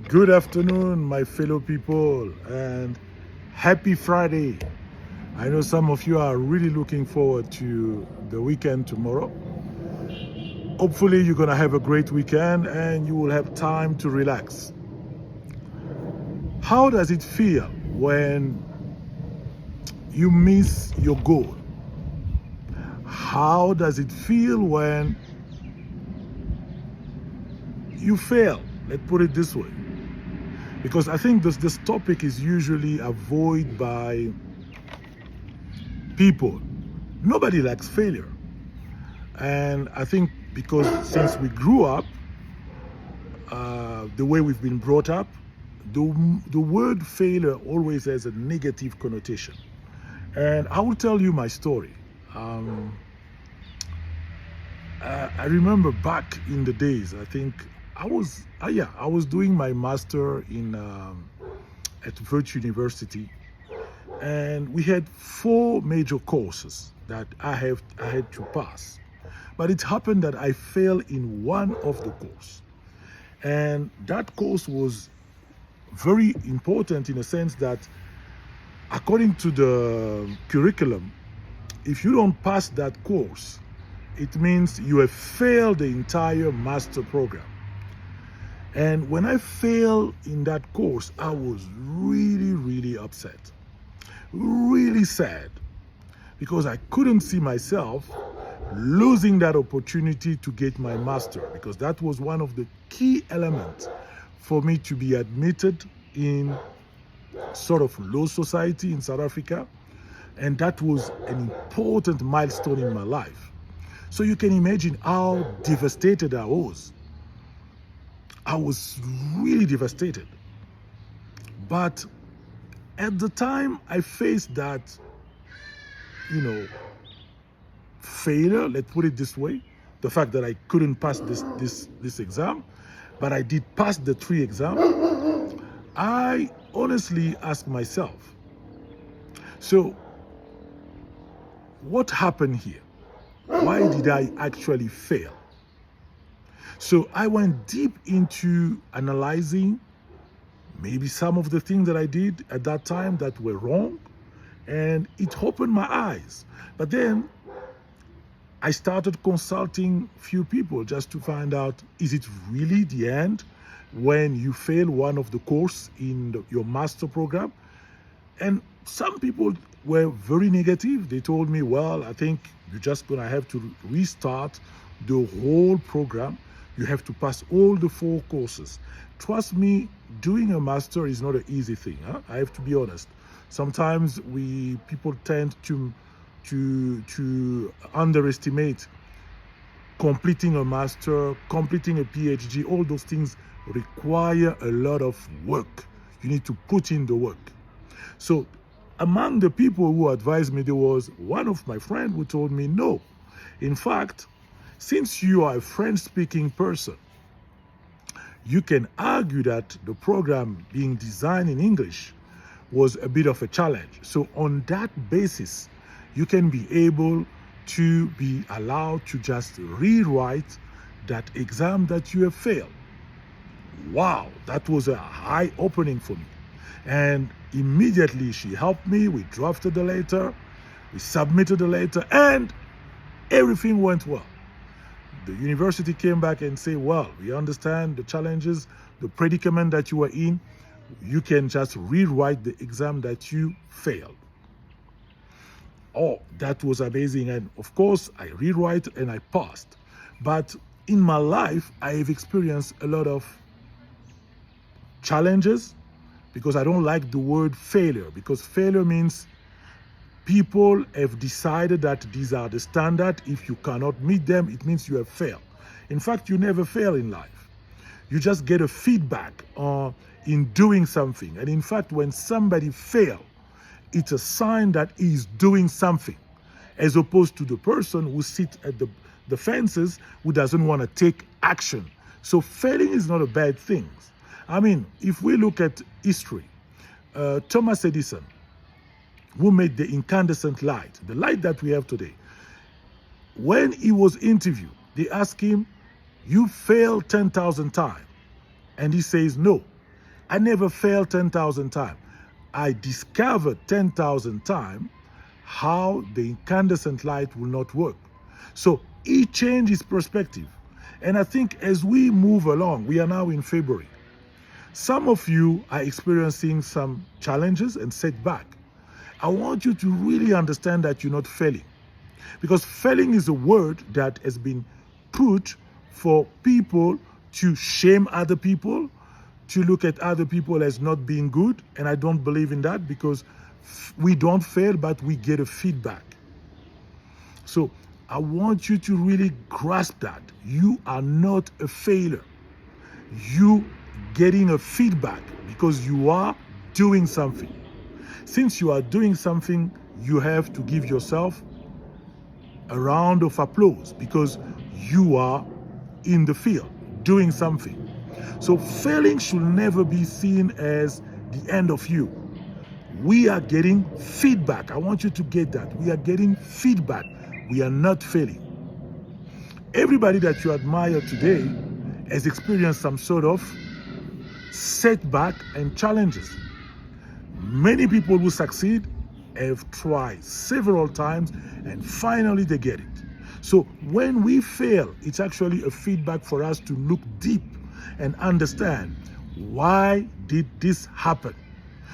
Good afternoon, my fellow people, and happy Friday. I know some of you are really looking forward to the weekend tomorrow. Hopefully, you're going to have a great weekend and you will have time to relax. How does it feel when you miss your goal? How does it feel when you fail? Let's put it this way. Because I think this topic is usually avoided by people. Nobody likes failure. And I think because since we grew up, the way we've been brought up, the word failure always has a negative connotation. And I will tell you my story. I remember back in the days, I think I was doing my master in at Virtue University, and we had four major courses that I had to pass. But it happened that I failed in one of the course. And that course was very important in a sense that according to the curriculum, if you don't pass that course, it means you have failed the entire master program. And when I failed in that course, I was really, really upset, really sad, because I couldn't see myself losing that opportunity to get my master, because that was one of the key elements for me to be admitted in sort of law society in South Africa. And that was an important milestone in my life. So you can imagine how devastated I was. I was really devastated. But at the time I faced that, failure, let's put it this way, the fact that I couldn't pass this exam, but I did pass the three exams, I honestly asked myself, so what happened here? Why did I actually fail? So I went deep into analyzing maybe some of the things that I did at that time that were wrong, and it opened my eyes. But then I started consulting few people just to find out, is it really the end when you fail one of the course in your master program? And some people were very negative. They told me, well, I think you're just going to have to restart the whole program. You have to pass all the four courses. Trust me, doing a master is not an easy thing. I have to be honest. Sometimes people tend to underestimate completing a master, completing a PhD. All those things require a lot of work. You need to put in the work. So among the people who advised me, there was one of my friends who told me, no, in fact, since you are a French-speaking person, you can argue that the program being designed in English was a bit of a challenge. So on that basis, you can be able to be allowed to just rewrite that exam that you have failed. Wow, that was a eye opening for me. And immediately she helped me. We drafted the letter, we submitted the letter, and everything went well. The university came back and said, well, we understand the challenges, the predicament that you were in. You can just rewrite the exam that you failed. Oh, that was amazing. And of course, I rewrite and I passed. But in my life, I have experienced a lot of challenges, because I don't like the word failure, because failure means people have decided that these are the standard. If you cannot meet them, it means you have failed. In fact, you never fail in life. You just get a feedback in doing something. And in fact, when somebody fails, it's a sign that he's doing something, as opposed to the person who sits at the fences who doesn't want to take action. So failing is not a bad thing. I mean, if we look at history, Thomas Edison, who made the incandescent light, the light that we have today, when he was interviewed, they asked him, you failed 10,000 times. And he says, no. I never failed 10,000 times. I discovered 10,000 times how the incandescent light will not work. So it changes perspective. And I think as we move along, we are now in February. Some of you are experiencing some challenges and setback. I want you to really understand that you're not failing. Because failing is a word that has been put for people to shame other people, to look at other people as not being good. And I don't believe in that, because we don't fail, but we get a feedback. So I want you to really grasp that. You are not a failure. You getting a feedback because you are doing something. Since you are doing something, you have to give yourself a round of applause, because you are in the field doing something. So failing should never be seen as the end of you. We are getting feedback. I want you to get that. We are getting feedback. We are not failing. Everybody that you admire today has experienced some sort of setback and challenges. Many people who succeed have tried several times and finally they get it. So when we fail, it's actually a feedback for us to look deep and understand, why did this happen?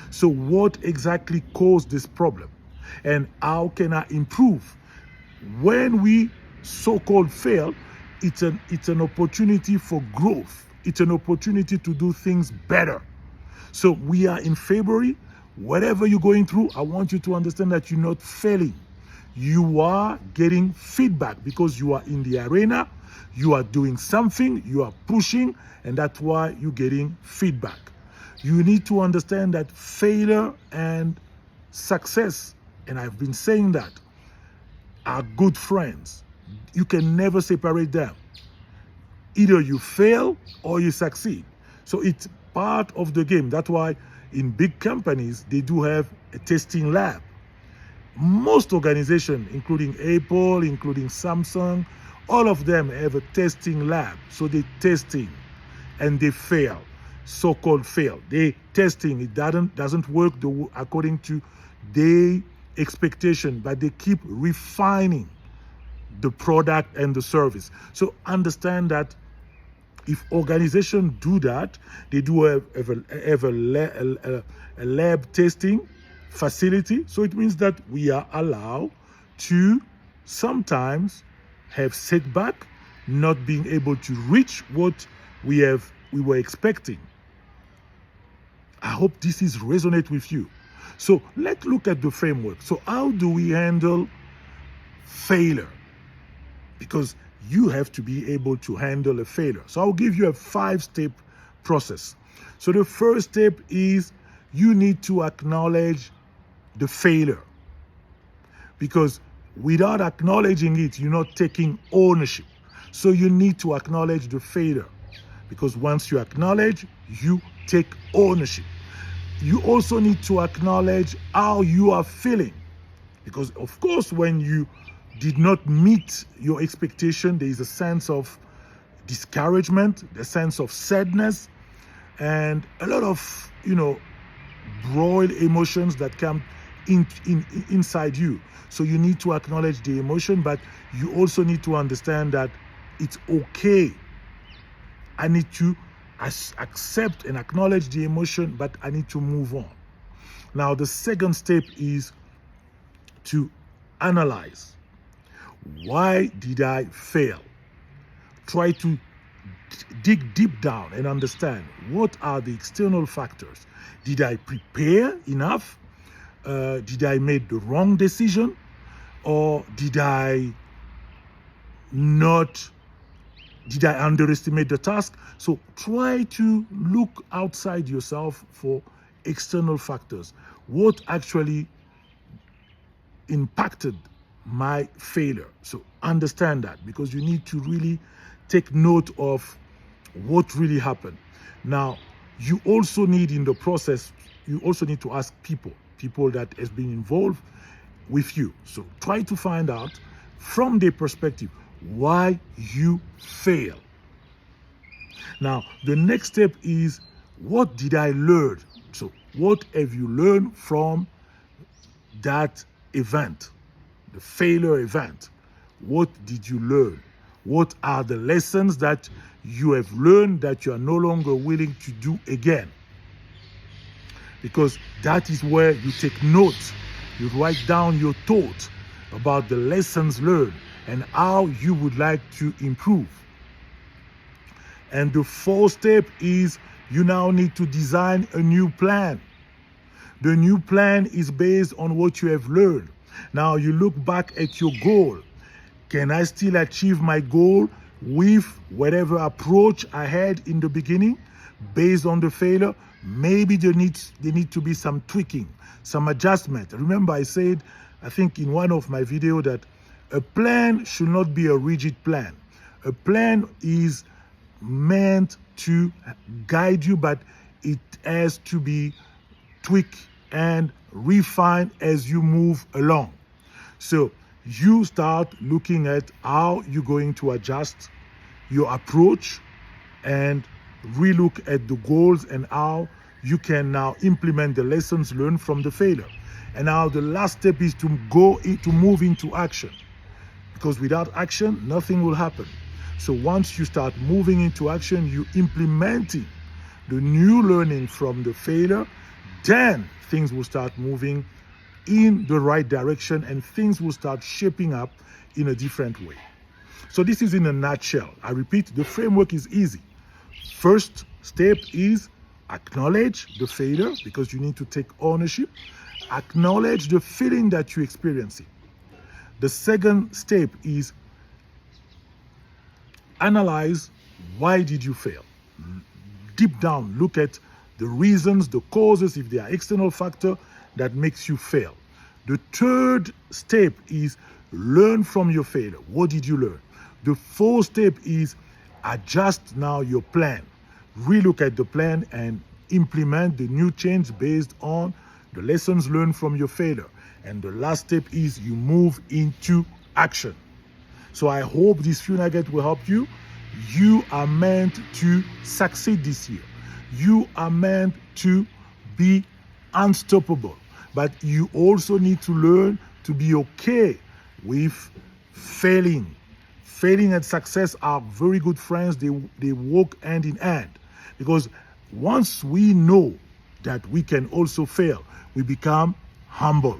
So what exactly caused this problem? And how can I improve? When we so-called fail, it's an opportunity for growth. It's an opportunity to do things better. So we are in February. Whatever you're going through, I want you to understand that you're not failing. You are getting feedback because you are in the arena, you are doing something, you are pushing, and that's why you're getting feedback. You need to understand that failure and success, and I've been saying that, are good friends. You can never separate them. Either you fail or you succeed. So it's part of the game. That's why in big companies, they do have a testing lab. Most organizations, including Apple, including Samsung, all of them have a testing lab. So they testing and they fail, so-called fail. They testing, it doesn't work according to their expectation, but they keep refining the product and the service. So understand that if organizations do that, they do have a lab testing facility. So it means that we are allowed to sometimes have setback, not being able to reach what we were expecting. I hope this is resonate with you. So let's look at the framework. So how do we handle failure? Because you have to be able to handle a failure. So I'll give you a 5-step process. So the first step is you need to acknowledge the failure. Because without acknowledging it, you're not taking ownership. So you need to acknowledge the failure. Because once you acknowledge, you take ownership. You also need to acknowledge how you are feeling. Because of course, when you did not meet your expectation, there is a sense of discouragement, a sense of sadness, and a lot of, broiled emotions that come inside you. So you need to acknowledge the emotion, but you also need to understand that it's okay. I need to accept and acknowledge the emotion, but I need to move on. Now, the second step is to analyze. Why did I fail? Try to dig deep down and understand what are the external factors. Did I prepare enough? Did I make the wrong decision? Or did I underestimate the task? So try to look outside yourself for external factors. What actually impacted my failure? So understand that, because you need to really take note of what really happened. Now, you also need in the process, you also need to ask people that has been involved with you. So try to find out from their perspective why you fail. Now, the next step is what did I learn? So what have you learned from that event, the failure event? What did you learn? What are the lessons that you have learned that you are no longer willing to do again? Because that is where you take notes. You write down your thoughts about the lessons learned and how you would like to improve. And the fourth step is you now need to design a new plan. The new plan is based on what you have learned. Now you look back at your goal. Can I still achieve my goal with whatever approach I had in the beginning based on the failure? Maybe there needs to be some tweaking, some adjustment. Remember I said, I think in one of my videos, that a plan should not be a rigid plan. A plan is meant to guide you, but it has to be tweaked and refined as you move along. So you start looking at how you're going to adjust your approach and relook at the goals and how you can now implement the lessons learned from the failure. And now the last step is to move into action, because without action, nothing will happen. So once you start moving into action, you implementing the new learning from the failure, then things will start moving in the right direction and things will start shaping up in a different way. So this is in a nutshell. I repeat, the framework is easy. First step is acknowledge the failure, because you need to take ownership. Acknowledge the feeling that you're experiencing. The second step is analyze, why did you fail? Deep down, look at the reasons, the causes, if they are external factor that makes you fail. The third step is learn from your failure. What did you learn? The fourth step is adjust now your plan. Relook at the plan and implement the new change based on the lessons learned from your failure. And the last step is you move into action. So I hope this few nuggets will help you. You are meant to succeed this year. You are meant to be unstoppable. But you also need to learn to be okay with failing. Failing and success are very good friends. They walk hand in hand. Because once we know that we can also fail, we become humble.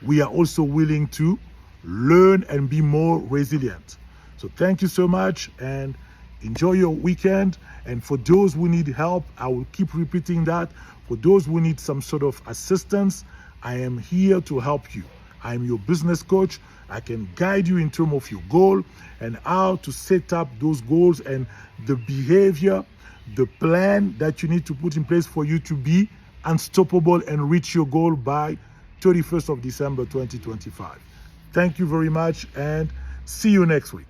We are also willing to learn and be more resilient. So thank you so much and enjoy your weekend. And for those who need help, I will keep repeating that. For those who need some sort of assistance, I am here to help you. I am your business coach. I can guide you in terms of your goal and how to set up those goals and the behavior, the plan that you need to put in place for you to be unstoppable and reach your goal by 31st of December 2025. Thank you very much and see you next week.